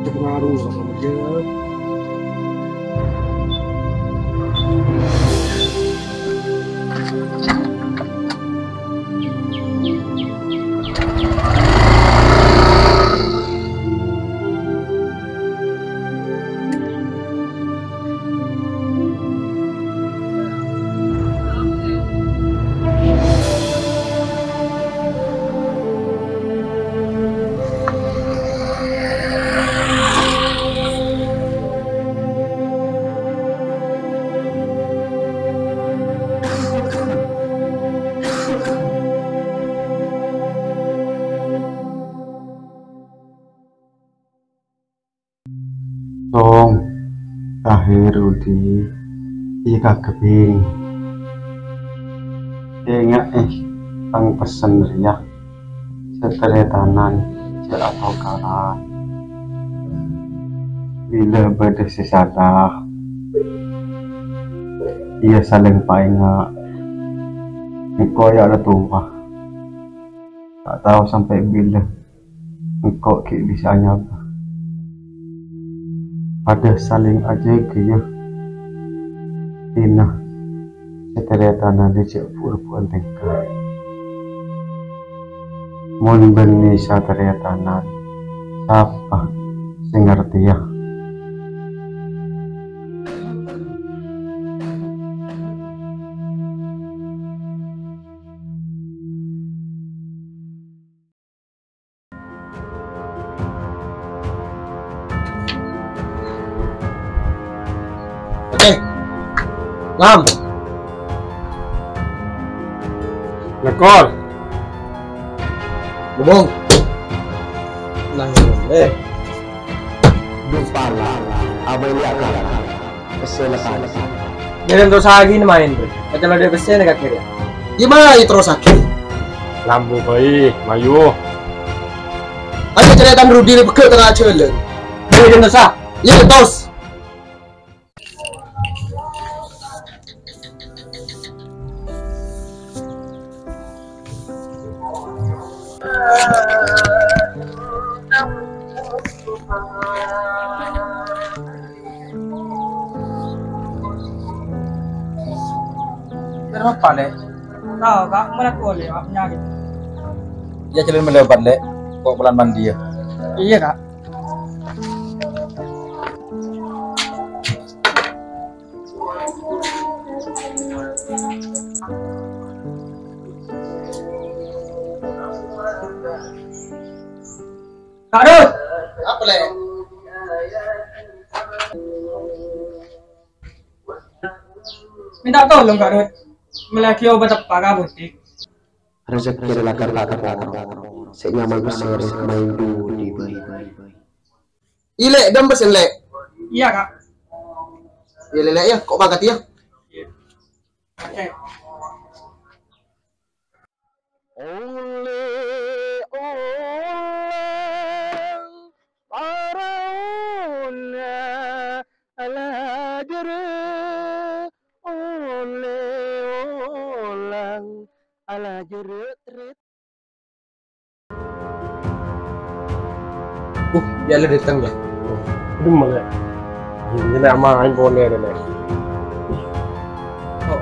terpengaruh sama dia. Tong, Tahir Rudi, iya kebing. Ingat tang pesen ya, seteretanan atau kalah. Bila beda sesadah, ia saling painga. Engkau ya ada tua, tak tahu sampai bila engkau bisa nyapa. Ada saling aja kaya Tina seteretanan di pur-puan tengkai mun beni seteretanan siapa sing ngerti ya. Lam. Lekor. Bubong. Nang Dumpala, abay lihat keselakan. Ngirim terus lagi nih main bro. Kalau dia besi nih kira. Gimana itu terus lagi? Lambu bayi, mayu. Ayo cerita Rudi bekel tengah celen. Ngirim terus ah. Iya terus. Kenapa le? Tahu kak, mana kau le? Apanya gitu? Ya jalan melebar le, kok bulan mandi ya? Iya kak. Kak Dut! Apa le? Minta tolong Kak Dut. Melaki obat apa kak butik? Rezeki adalah kata-kata senyaman besar main dulu di bayi. Ile, gambar le. Iya kak. Ile le ya, kok bagat ya? Oke. Ala jerut. Dia ada datang ya. Itu malah. Ini nama main boleh deh. Oh.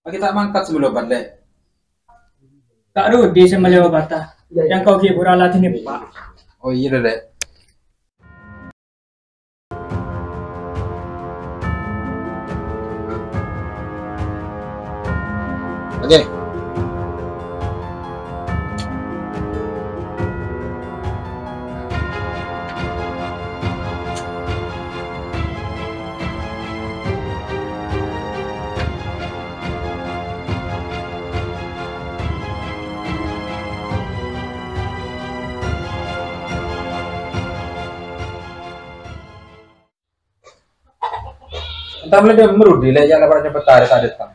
Kita mangkat sebelum balik. Kak Rudi sama Jawa Bata. Yang kau hibur alat ini Pak. Oh iya deh. Oke. Entar mulai dia merudi le ya lebaran cepet tarik adet kan.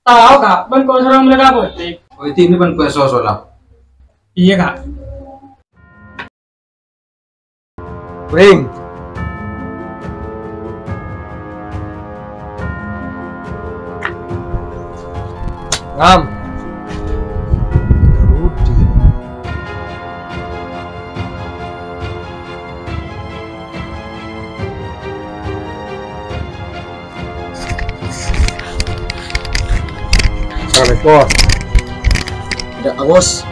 Tahu kak, ban kau serang mereka apotek. Oh itu ini ban kue sosok lah. Iya kak. Ring. Ngam. Rudi. Assalamualaikum. Ada Agus.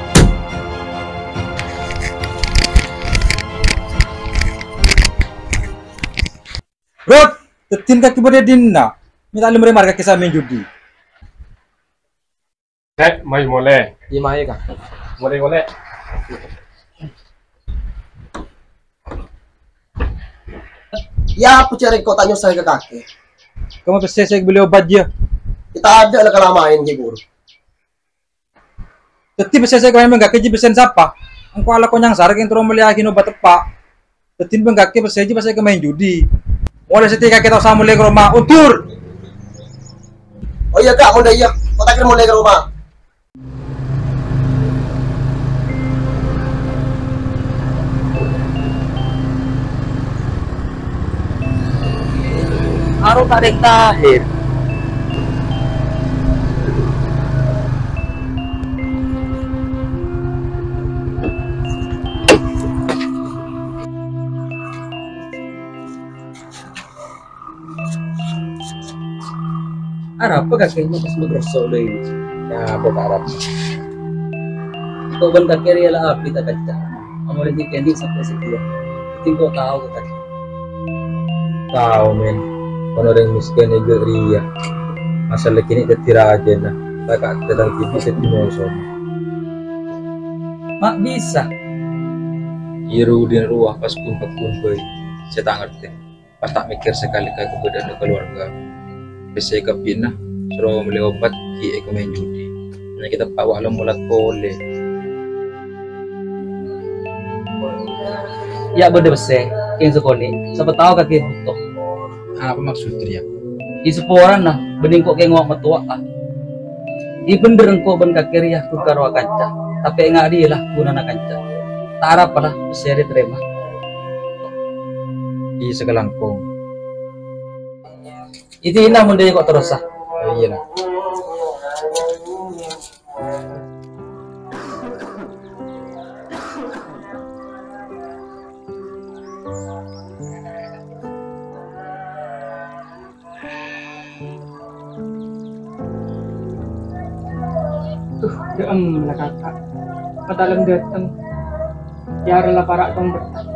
Bro, tetin kaki pada dinna. Minta lu mereka kaki sama main judi. Mai boleh. Di mana kak? Boleh. Ya, aku cari kau tanya saya ke kakek. Kamu pasti saya beli obat dia. Kita ada lah kalau main di guru. Teti pasti saya kemarin enggak keji pesen siapa? Engkau ala konyang sarak yang turun melihakin obat tepak. Teti enggak ke pasti saya main judi. Mulai setika kita sama mulai ke rumah utur. Oh iya kak, mau iya. Kau tak kira mulai ke rumah. Harus ada yang tahir. Arab apa kakeknya pas magrosok deh ini. Ya, buat Arab. Kau ban kakek dia lah api tak kaca. Amal ini kendi sampai sekian. Tinggal tahu kakek. Tahu men. Kalau orang miskin juga ria. Masalah kini tetira aja nah. Tak tetang TV setimoso. Mak bisa. Iru din ruah pas kun boy. Saya tak ngerti. Pas tak mikir sekali ke keberadaan keluarga. Bisa kepinah suruh beli obat ki eko main judi. Nah kita bawa alam mulat boleh. Ya benda besar. Yang sekoni. Siapa tahu kakek butuh. Apa maksud dia? Di seporan nah. Bening kok kayak ngok metua ah. I bener engkau ban kakek ria ku karwa kanca. Tapi enggak dia lah guna na kanca. Tak harap lah besar diterima. Di segelangkong. Itu indah mun dia kok terus ah. Oh, iya lah. Deem lah kakak. Matalam datang. Yara lah para tong bertang.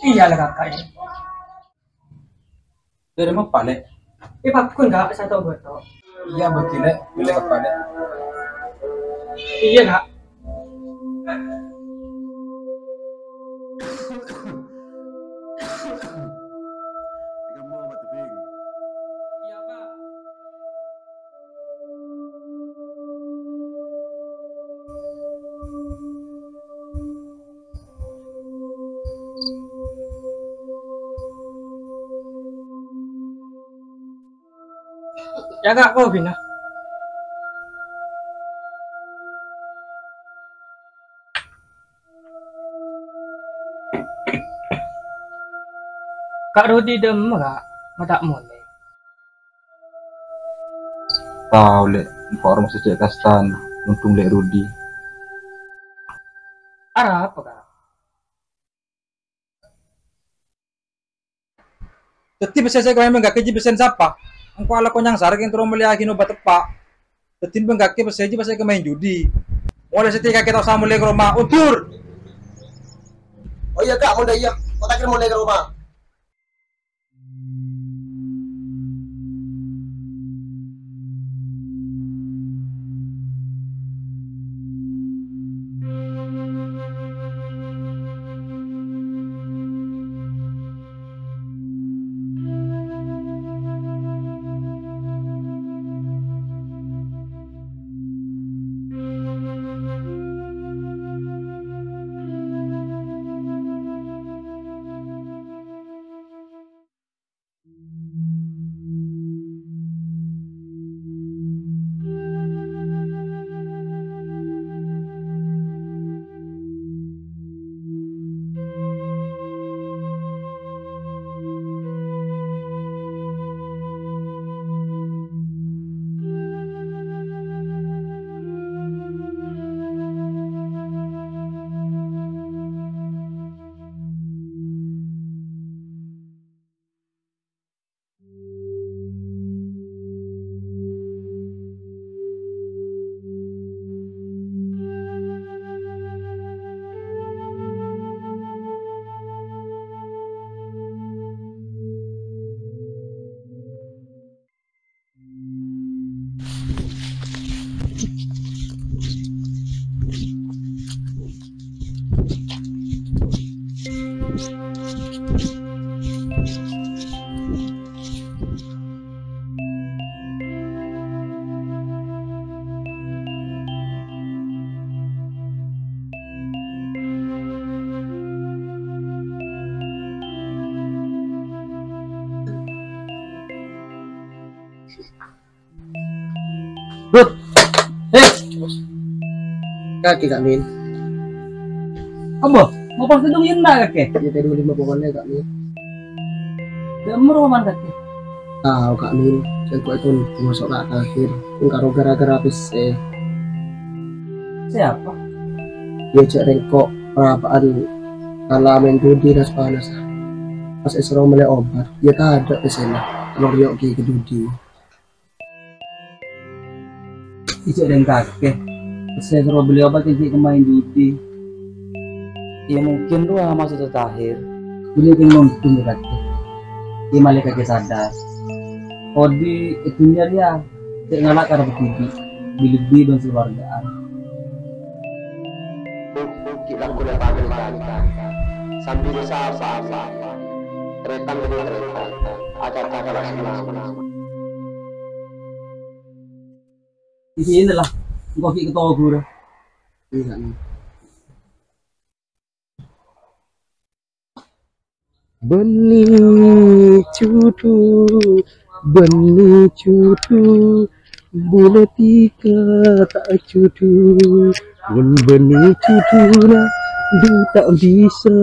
Iya lah kakak ya. Dari mana pale? Ipakun kak satu botol. Iya begini, boleh ke pale. Iya kak. Iya pak. Ya kak, kau bina. Kak Rudi dem kak, mata mulai. Tahu le, orang masih cek kastan, untung le Rudi. Arah apa kak? Teti bisa saya kemarin enggak keji pesen siapa? Engkau ala konyang sarak yang turun melihakin obat tepak. Teti enggak ke pesen aja saya main judi. Mulai setika kita sama mulai ke rumah utur. Oh iya kak, mau iya. Kau tak kira mulai ke rumah. Kaki Kak Min. Apa? Mau pas itu indah kakek. Dia tadi 5 boleh Kak Min. Demur roman kakek. Tahu Kak Min, aku itu masuk ke akhir. Karo gara-gara PC. Siapa? Dia cek rengkok perapaan kala main judi dan panas. Pas Esro mulai obat, dia tak ada di sana. Kalau dia ke judi. Ijek dan kakek. Saya suruh beli obat ijek kemain judi. Ya mungkin tuh masuk terakhir. Beli yang nonton kakek. Dia malah kakek sadar. Kodi itunya dia. Cek ngalak karena begini. Bili-bili dan keluargaan. Kita kuliah panggil sambil apa Retang demi retang, acak-acak lama. Di sini lah, engkau ketawa gue. Iya. Benih cudu, boleh tika tak cudu, pun benih cudu lah, du tak bisa.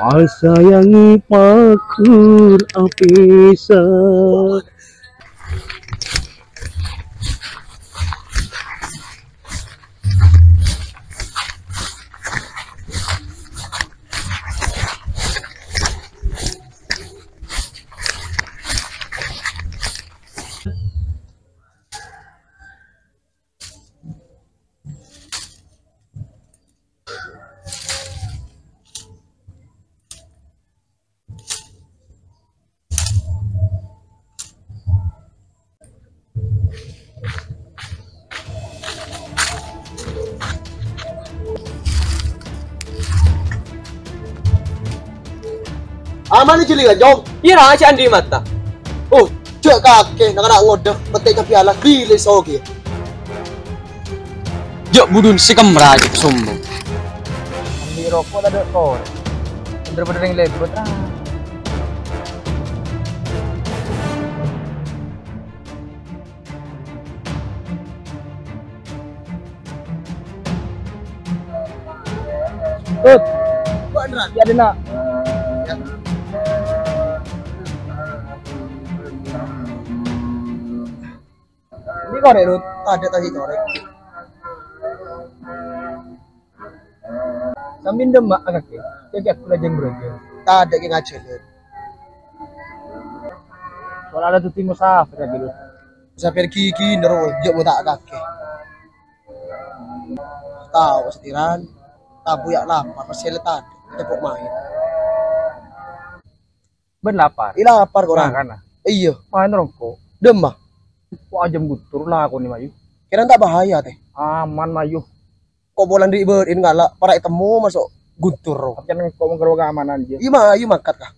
Sayangi pakur apesa. Aman ni cili jom. Ira si Andi mata. Oh, cek kakek nak ngodah petik ke piala bilis oke. Jok budun si kemerajuk sombong. Ambil rokok tak ada kor. Bener-bener yang lebih betul. Beneran. Ya ada nak. Ini korek Rut, ada tadi korek. Sambil demak kakek. Kakek aku lajeng berjeng. Tak ada yang ngajelin. Soalnya ada tuh timur safir kakek dulu. Bisa pergi nero, dia mau tak kakek. Tahu setiran, tabu yak lapar, pasti letan, tepuk main. Ben lapar. Ih lapar korang. Karena. Iya, Main rokok. demah. Wah jam gutur lah aku nih Mayu. Kira tak bahaya teh. Aman Mayu. Kok bolan diberin ngalak, para temu masuk guntur. Tapi kan kau menggerok keamanan aja. Iya makat kah?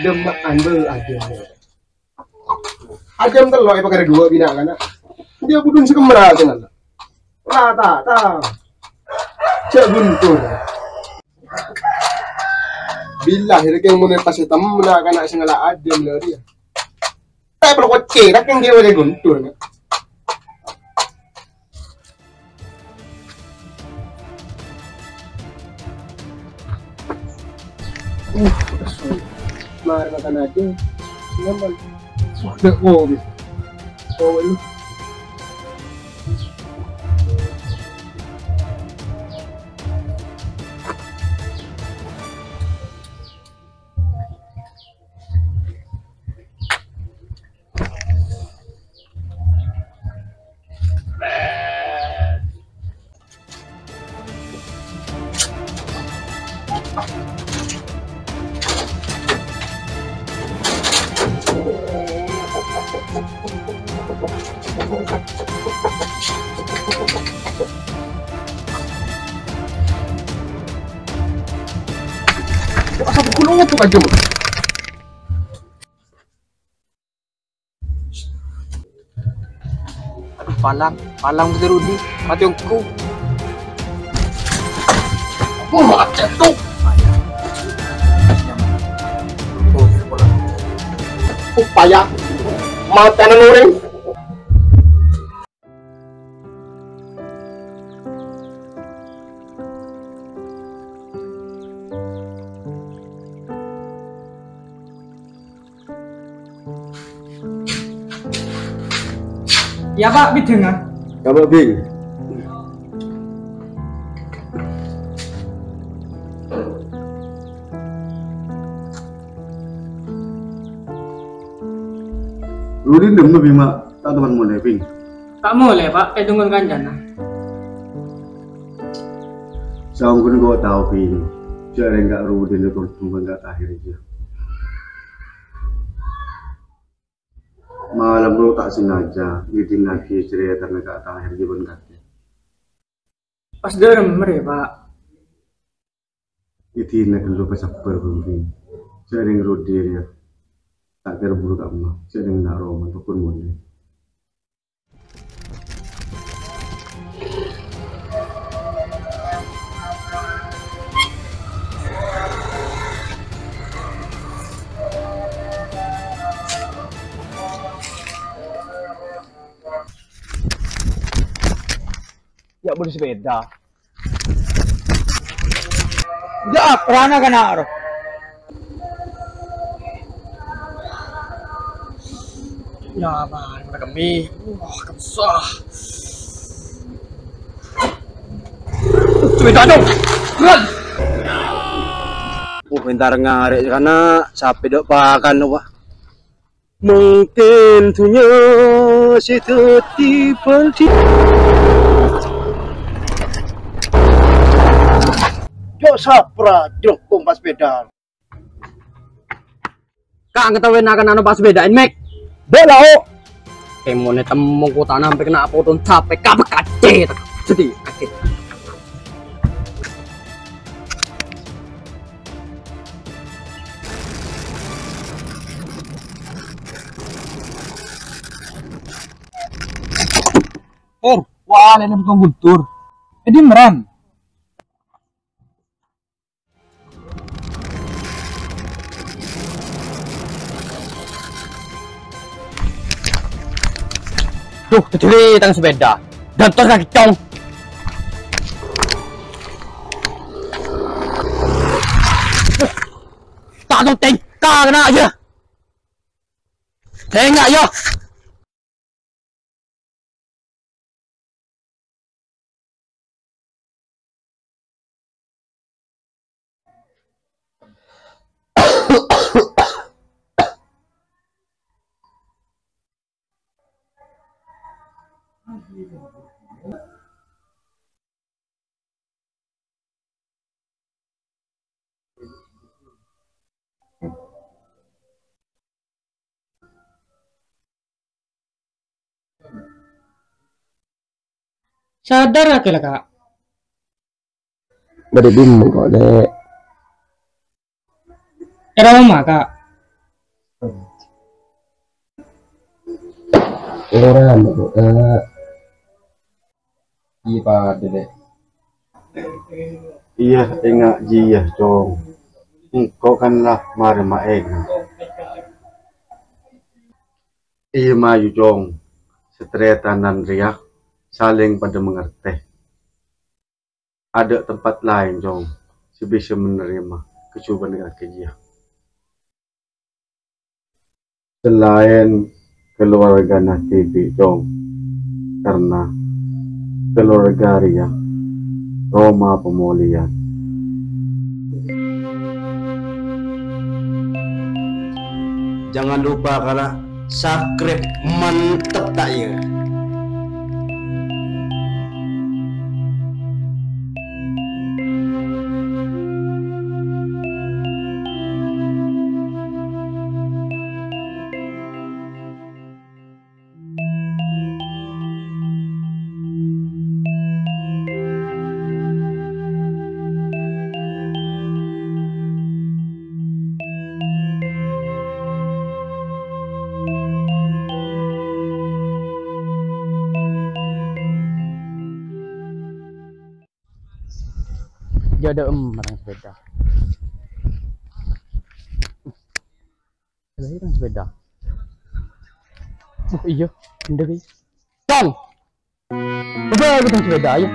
Demak ambil aja. Ajam kalau apa kira dua bina kan? Dia budun sekemera dengan. Tak. Cek guntur. Bila hari yang mulai pas temu nak kan nak sengala adem lah dia. Tak perlu kocek, tak yang dia boleh guntur. Mari makan aja. Nyaman. Sudah kopi. Kopi lu. Asal kulungnya tuh aja. Palang berterudi, mati yang ku. Mati tuh. payah. Matanan orang. Ya Pak, bidengan. Kamu bing. Rudin dem lebih mak tak teman mulai ping. Tak boleh Pak, tunggu kanjana. Sang kun kau tahu ping. Cara enggak Rudin itu tunggu enggak akhir aja. Malam bro tak sengaja bikin lagi cerita enggak akhir jebon kaki. Pas derem mere Pak. Itu nak lu pas apa ping. Cara yang Rudin ya. Tak kira buruk kamu. Cara yang nak roman tu pun mulai. Ya boleh sepeda. Ya, perana kan aro. Ya bang, udah kami. Wah, kesah. Sepeda dong. Berat. Bentar ngarek karena sampai dok pakan apa. Mungkin punya si tipe Jok sapra, jok kompas sepeda. Kak ngetawain akan anu pas bedain mek. Bela o. Kemone temu ku tanam sampai kena potong capek kabeh kade. Sedih kade. Wah, ini bukan kultur. Jadi meram. Duh, kediri tang sepeda. Dan terus lagi cong. Tak tahu tengka kena aja. Tengok ya. Sadar lagi lah Kak. Bade bingung kok dek. Era mama Kak. Orang kok Iya Pak Dede. Iya, enggak jiyah cong. Kau kanlah mari maeng. Iya maju cong. Setretanan riak saling pada mengerti. Ada tempat lain cong. Sebisa menerima kecubaan dengan kejia. Selain keluarga TV cong. Karena keluarga riak Roma pemulihan. jangan lupa kalau subscribe mantep tak ya. Dia ada marang sepeda. Ada sepeda. Oh iya, bener guys. Bang, coba kita sepeda ya.